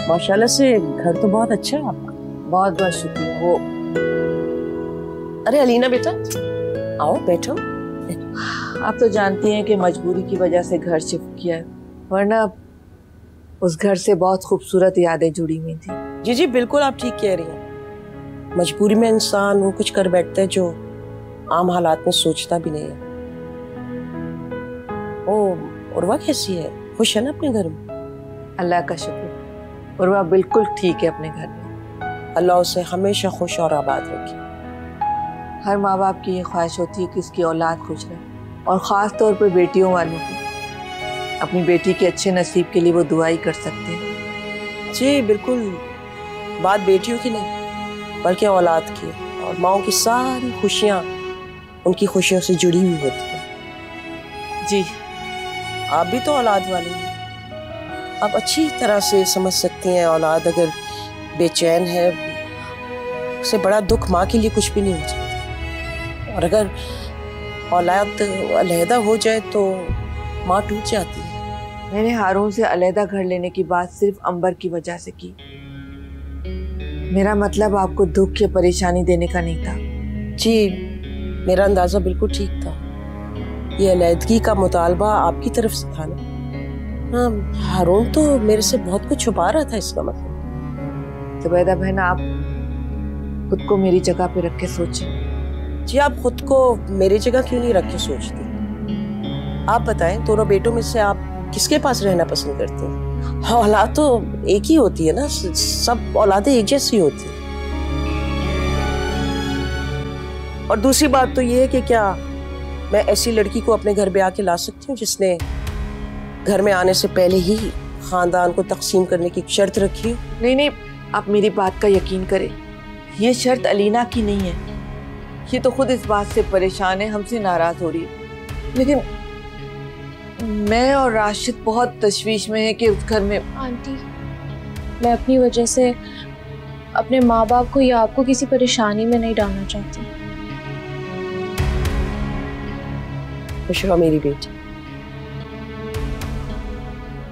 माशाल्लाह से घर तो बहुत अच्छा है आपका। बहुत बहुत शुक्रिया। वो अरे अलीना बेटा, आओ बैठो। आप तो जानती हैं कि मजबूरी की वजह से घर शिफ्ट किया है, वरना उस घर से बहुत खूबसूरत यादें जुड़ी हुई थी। जी जी बिल्कुल, आप ठीक कह रही हैं। मजबूरी में इंसान वो कुछ कर बैठता है जो आम हालात में सोचता भी नहीं है। ओ उर्वा कैसी है? खुश है ना अपने घर में? अल्लाह का शुक्र, उर्वा बिल्कुल ठीक है अपने घर में। अल्लाह उसे हमेशा खुश और आबाद रखे। हर माँ बाप की ये ख्वाहिश होती है कि उसकी औलाद खुश रहे, और ख़ास तौर पर बेटियों वालों की। अपनी बेटी के अच्छे नसीब के लिए वो दुआ ही कर सकते हैं। जी बिल्कुल, बात बेटियों की नहीं बल्कि औलाद की, और माओं की सारी खुशियाँ उनकी खुशियों से जुड़ी हुई होती हैं। जी आप भी तो औलाद वाली हैं, आप अच्छी तरह से समझ सकती हैं औलाद अगर बेचैन है, उससे बड़ा दुख माँ के लिए कुछ भी नहीं हो सकता। और अगर औलाद अलहदा हो जाए तो माँ टूट जाती है। मैंने हारून से अलहदा घर लेने की बात सिर्फ अंबर की वजह से की। मेरा मतलब आपको दुख या परेशानी देने का नहीं था। जी मेरा अंदाजा बिल्कुल ठीक था। ये अलहदगी का मुतालबा आपकी तरफ से था ना। हाँ, हारून तो मेरे से बहुत कुछ छुपा रहा था, इसका मतलब। जुबैदा बहन, आप खुद को मेरी जगह पे रख के सोचें। जी आप खुद को मेरी जगह क्यों नहीं रख के सोचती? आप बताएं, दोनों बेटों में से आप किसके पास रहना पसंद करते हैं? हाँ, औलाद तो एक ही होती है ना, सब औलादें एक जैसी होती हैं। और दूसरी बात तो ये है कि क्या मैं ऐसी लड़की को अपने घर पे आके ला सकती हूँ जिसने घर में आने से पहले ही खानदान को तकसीम करने की शर्त रखी हो? नहीं नहीं, आप मेरी बात का यकीन करें, ये शर्त अलीना की नहीं है। ये तो खुद इस बात से परेशान है, हमसे नाराज हो रही है। लेकिन मैं और राशिद बहुत तशवीश में है कि उस घर में। आंटी, मैं अपनी वजह से अपने माँ बाप को या आपको किसी परेशानी में नहीं डालना चाहती। खुश रहो मेरी बेटी।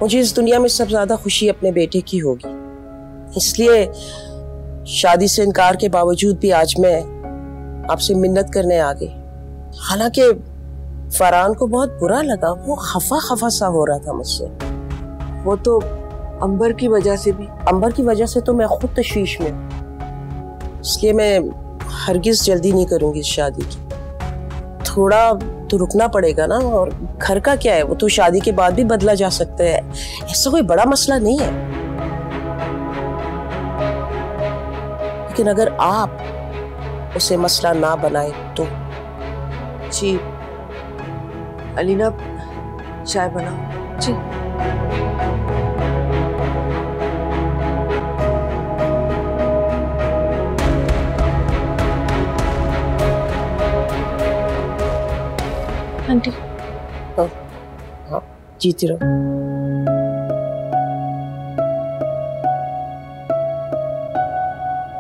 मुझे इस दुनिया में सबसे ज्यादा खुशी अपने बेटे की होगी, इसलिए शादी से इनकार के बावजूद भी आज मैं आपसे मिन्नत करने आ गई। हालांकि फरहान को बहुत बुरा लगा, वो खफा खफा सा हो रहा था मुझसे। वो तो अंबर की वजह से भी। अंबर की वजह से तो मैं खुद तशवीश में हूं, इसलिए मैं हरगिज जल्दी नहीं करूंगी इस शादी की। थोड़ा तो रुकना पड़ेगा ना, और घर का क्या है, वो तो शादी के बाद भी बदला जा सकता है, ऐसा कोई बड़ा मसला नहीं है। लेकिन अगर आप उसे मसला ना बनाए तो। जी अलीना, चाय बनाओ। जी आंटी। हाँ, जीती रहो।